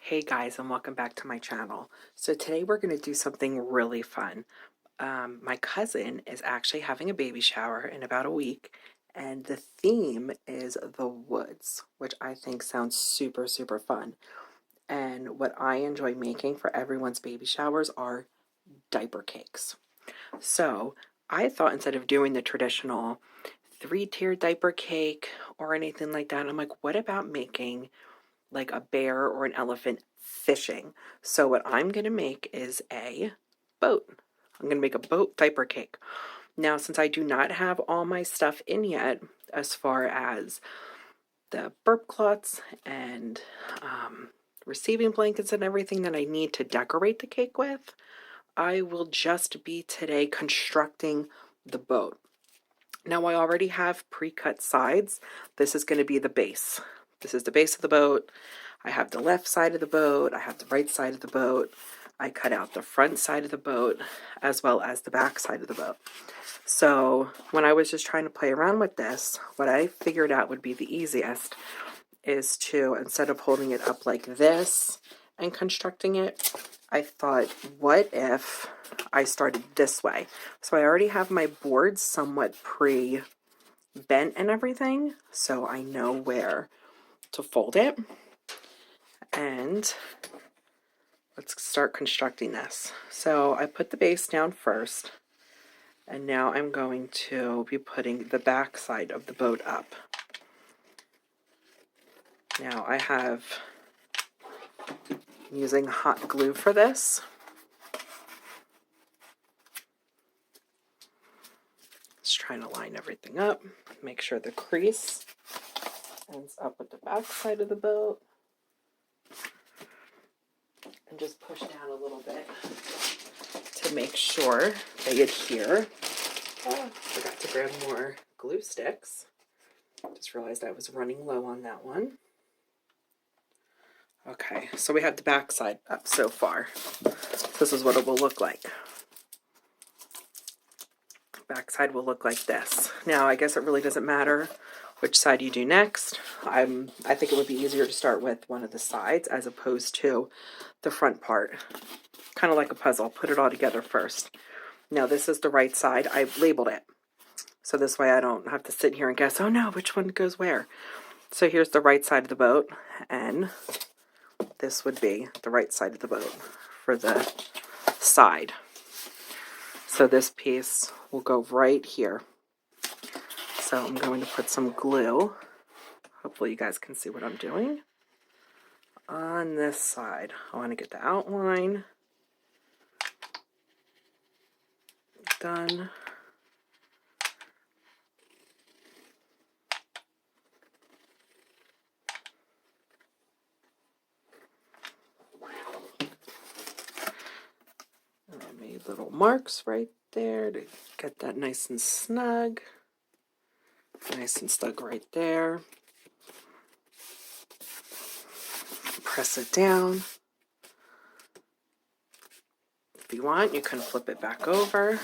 Hey guys, and welcome back to my channel. So today we're going to do something really fun. My cousin is actually having a baby shower in about a week, and the theme is the woods, which I think sounds super, super fun. And what I enjoy making for everyone's baby showers are diaper cakes. So I thought instead of doing the traditional three-tier diaper cake or anything like that, I'm like, what about making like a bear or an elephant fishing? So what I'm going to make is a boat. I'm going to make a boat diaper cake. Now, since I do not have all my stuff in yet, as far as the burp cloths and receiving blankets and everything that I need to decorate the cake with, I will just be today constructing the boat. Now, I already have pre-cut sides. This is going to be the base. This is the base of the boat. I have the left side of the boat. I have the right side of the boat. I cut out the front side of the boat as well as the back side of the boat. So when I was just trying to play around with this, what I figured out would be the easiest is to, instead of holding it up like this and constructing it, I thought, what if I started this way? So I already have my boards somewhat pre-bent and everything, so I know where to fold it. And let's start constructing this. So I put the base down first, and now I'm going to be putting the back side of the boat up. Now I have using hot glue for this. Just trying to line everything up, make sure the crease ends up with the back side of the boat, and just push down a little bit to make sure they adhere. Oh, forgot to grab more glue sticks. Just realized I was running low on that one. Okay, so we have the back side up so far. This is what it will look like. Back side will look like this. Now, I guess it really doesn't matter which side you do next. I think it would be easier to start with one of the sides as opposed to the front part. Kind of like a puzzle. Put it all together first. Now, this is the right side. I've labeled it. So this way I don't have to sit here and guess, oh no, which one goes where? So here's the right side of the boat, and this would be the right side of the boat for the side. So this piece will go right here. So I'm going to put some glue, hopefully you guys can see what I'm doing, on this side. I want to get the outline done. And I made little marks right there to get that nice and snug. Nice and snug right there. Press it down. If you want, you can flip it back over.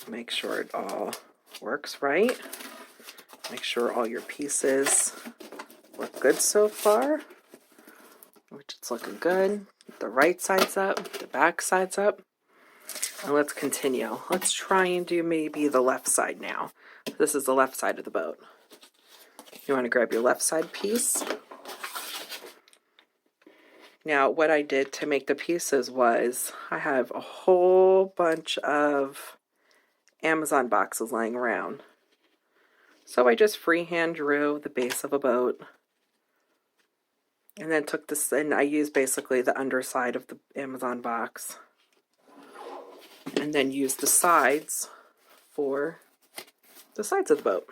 Make sure it all works right. Make sure all your pieces look good so far, which it's looking good. The right side's up, the back side's up. And let's continue. Let's try and do maybe the left side now. This is the left side of the boat. You want to grab your left side piece. Now, what I did to make the pieces was I have a whole bunch of Amazon boxes lying around. So I just freehand drew the base of a boat. And then took this, and I used basically the underside of the Amazon box. And then used the sides for the sides of the boat.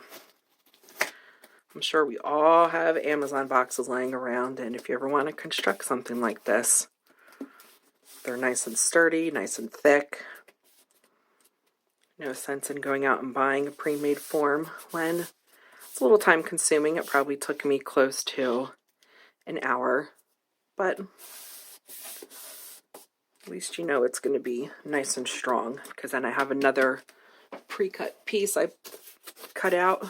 I'm sure we all have Amazon boxes laying around, and if you ever want to construct something like this, they're nice and sturdy, nice and thick. No sense in going out and buying a pre-made form when it's a little time consuming. It probably took me close to an hour, but at least you know it's going to be nice and strong, because then I have another pre-cut piece I cut out.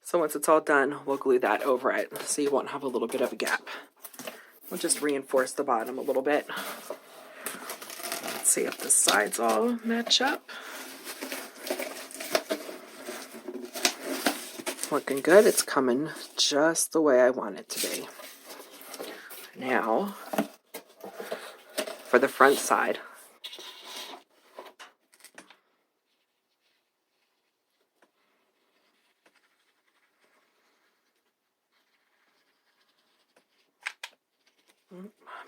So once it's all done, we'll glue that over it so you won't have a little bit of a gap. We'll just reinforce the bottom a little bit. Let's see if the sides all match up. It's looking good. It's coming just the way I want it to be. Now, for the front side.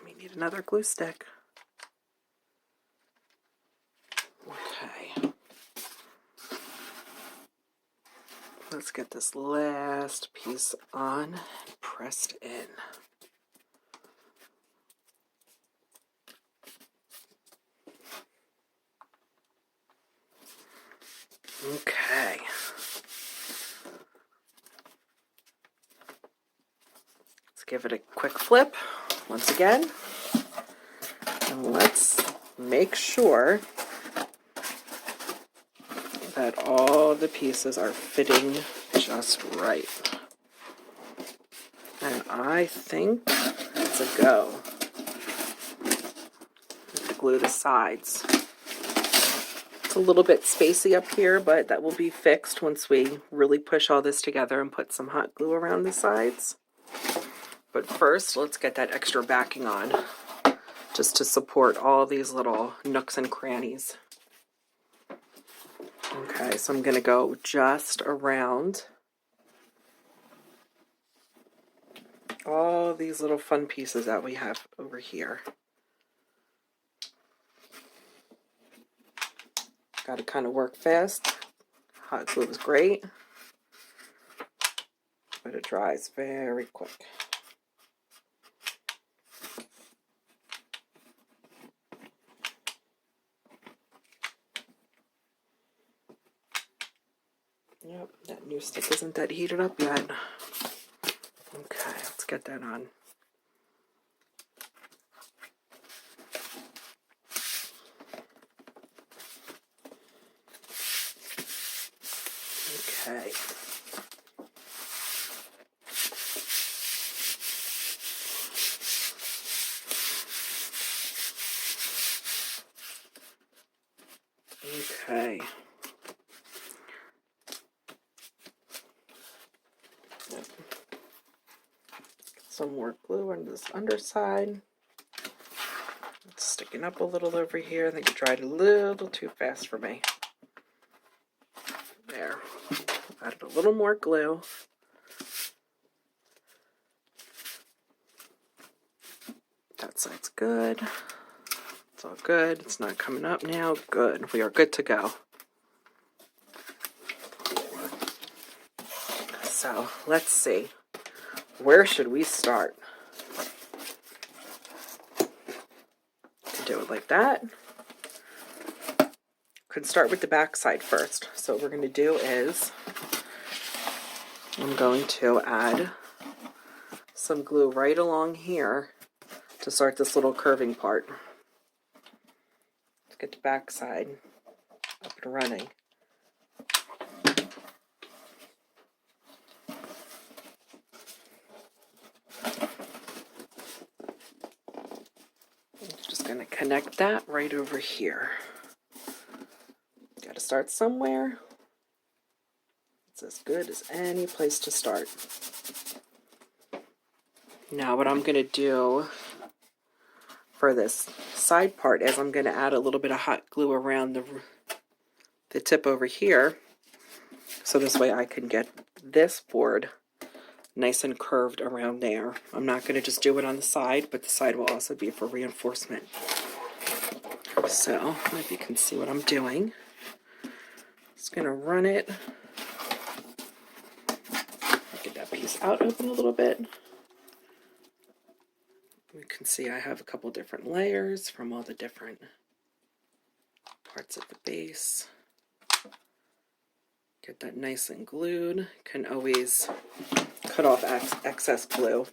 We need another glue stick. Okay. Let's get this last piece on and pressed in. Okay. Let's give it a quick flip once again. And let's make sure that all the pieces are fitting just right. And I think it's a go. Glue the sides. It's a little bit spacey up here, but that will be fixed once we really push all this together and put some hot glue around the sides. But first, let's get that extra backing on, just to support all these little nooks and crannies. Okay, so I'm going to go just around all these little fun pieces that we have over here. Got to kind of work fast. Hot glue is great, but it dries very quick. Yep, that new stick isn't that heated up yet. Okay, let's get that on. Okay. Okay. Yep. Some more glue on this underside. It's sticking up a little over here. I think it dried a little too fast for me. There. Added a little more glue. That side's good. It's all good. It's not coming up now. Good. We are good to go. So let's see. Where should we start? Could do it like that. Could start with the back side first. So what we're going to do is I'm going to add some glue right along here to start this little curving part. Let's get the back side up and running. Just going to connect that right over here. Got to start somewhere. It's as good as any place to start. Now what I'm going to do for this side part is I'm going to add a little bit of hot glue around the tip over here. So this way I can get this board nice and curved around there. I'm not going to just do it on the side, but the side will also be for reinforcement. So if you can see what I'm doing, just going to run it. Get that piece out open a little bit. You can see I have a couple different layers from all the different parts of the base. Get that nice and glued. Can always cut off excess glue.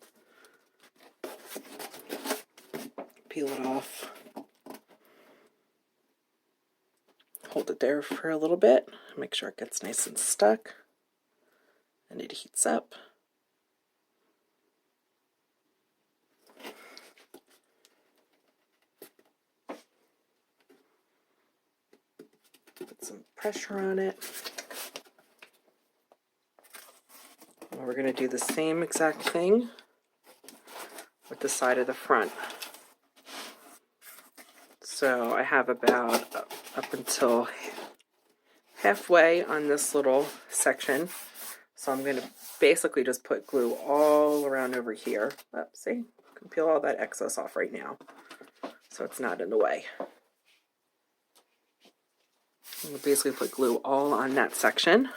Peel it off. Hold it there for a little bit. Make sure it gets nice and stuck. And it heats up. some pressure on it. And we're going to do the same exact thing with the side of the front. So I have about up until halfway on this little section. So I'm going to basically just put glue all around over here. Oh, see? I can peel all that excess off right now, so it's not in the way. We'll basically put glue all on that section.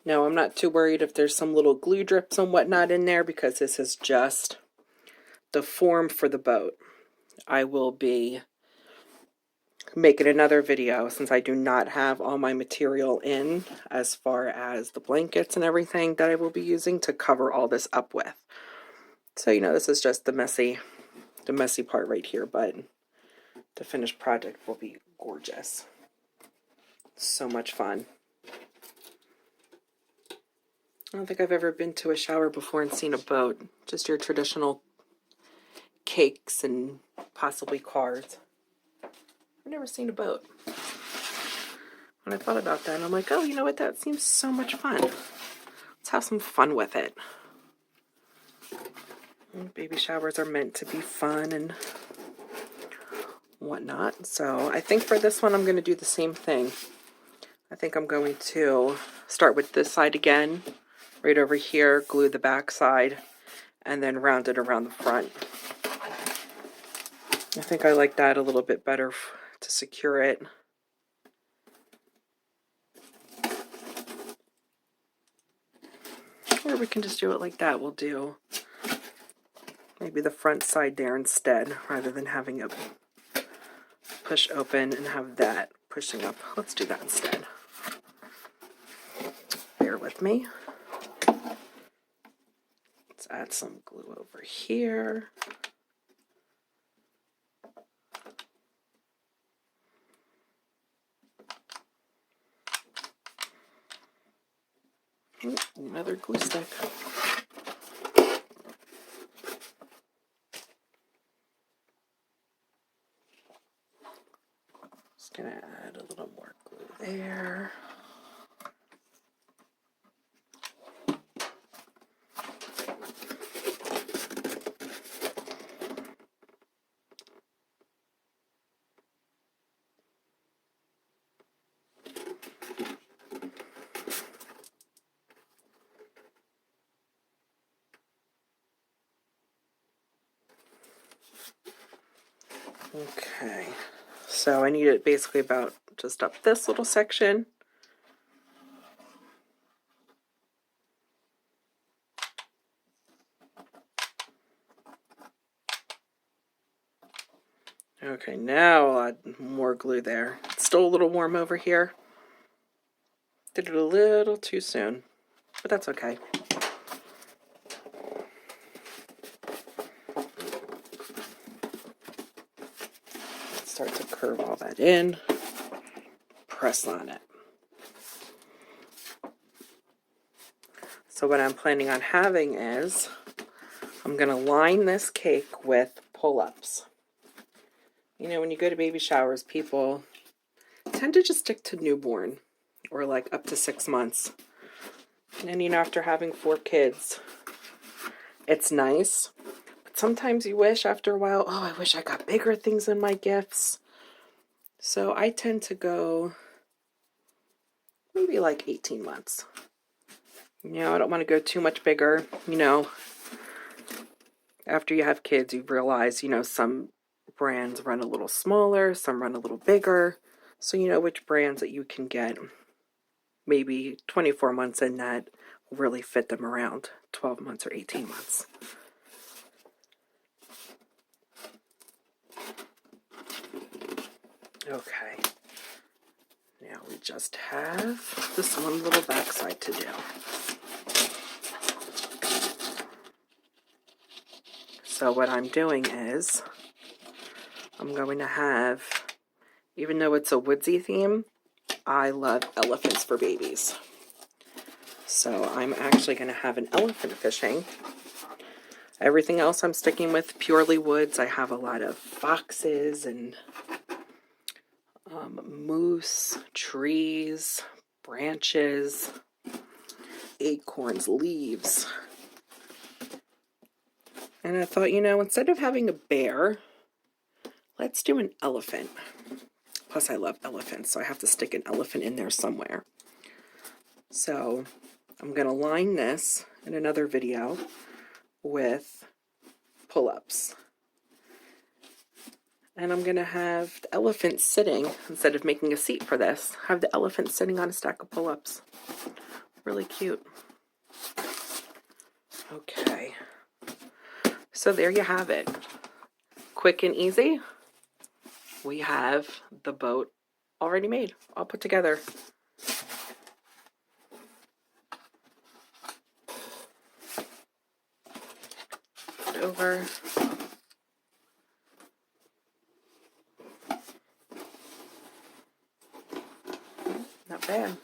Now, I'm not too worried if there's some little glue drips and whatnot in there because this is just the form for the boat. I will be making another video since I do not have all my material in as far as the blankets and everything that I will be using to cover all this up with. So, you know, this is just the messy part right here, but the finished project will be gorgeous. So much fun. I don't think I've ever been to a shower before and seen a boat. Just your traditional cakes and possibly cars. I've never seen a boat. When I thought about that, I'm like, oh, you know what? That seems so much fun. Let's have some fun with it. And baby showers are meant to be fun and whatnot. So I think for this one, I'm going to do the same thing. I think I'm going to start with this side again. Right over here, glue the back side, and then round it around the front. I think I like that a little bit better to secure it. Or we can just do it like that. We'll do maybe the front side there instead, rather than having it push open and have that pushing up. Let's do that instead. Bear with me. Let's add some glue over here. Ooh, another glue stick. Just gonna add a little more glue there. Okay, so I need it basically about just up this little section. Okay, now I'll add more glue there. It's still a little warm over here. Did it a little too soon, but that's okay. Start to curve all that in. Press on it. So what I'm planning on having is, I'm going to line this cake with pull-ups. You know, when you go to baby showers, people tend to just stick to newborn or like up to 6 months. And you know, after having 4 kids, it's nice. But sometimes you wish after a while, oh, I wish I got bigger things in my gifts. So I tend to go maybe like 18 months. You know, I don't want to go too much bigger. You know, after you have kids, you realize, you know, some brands run a little smaller, some run a little bigger. So you know which brands that you can get maybe 24 months in that will really fit them around 12 months or 18 months. Okay. Now we just have this one little backside to do. So what I'm doing is I'm going to have, even though it's a woodsy theme, I love elephants for babies. So I'm actually going to have an elephant fishing. Everything else I'm sticking with purely woods. I have a lot of foxes and moose, trees, branches, acorns, leaves. And I thought, you know, instead of having a bear, let's do an elephant. Plus I love elephants, so I have to stick an elephant in there somewhere. So I'm going to line this in another video with pull-ups. And I'm going to have the elephant sitting, instead of making a seat for this, have the elephant sitting on a stack of pull-ups. Really cute. Okay. So there you have it. Quick and easy. We have the boat already made, all put together. Flip it over. Not bad.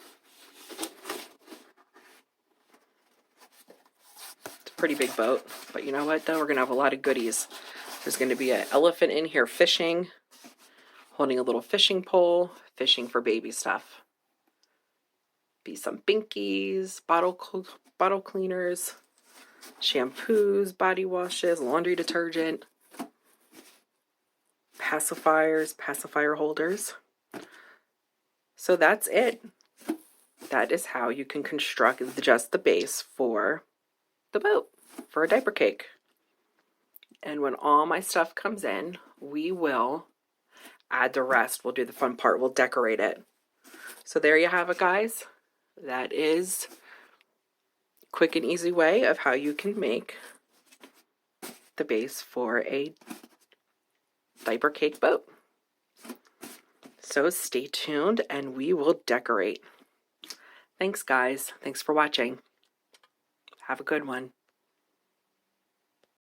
It's a pretty big boat, but you know what though? We're going to have a lot of goodies. There's going to be an elephant in here fishing, holding a little fishing pole, fishing for baby stuff. Be some binkies, bottle cleaners, shampoos, body washes, laundry detergent, pacifiers, pacifier holders. So that's it. That is how you can construct just the base for the boat, for a diaper cake. And when all my stuff comes in, we will add the rest. We'll do the fun part. We'll decorate it. So there you have it, guys. That is a quick and easy way of how you can make the base for a diaper cake boat. So stay tuned and we will decorate. Thanks, guys. Thanks for watching. Have a good one.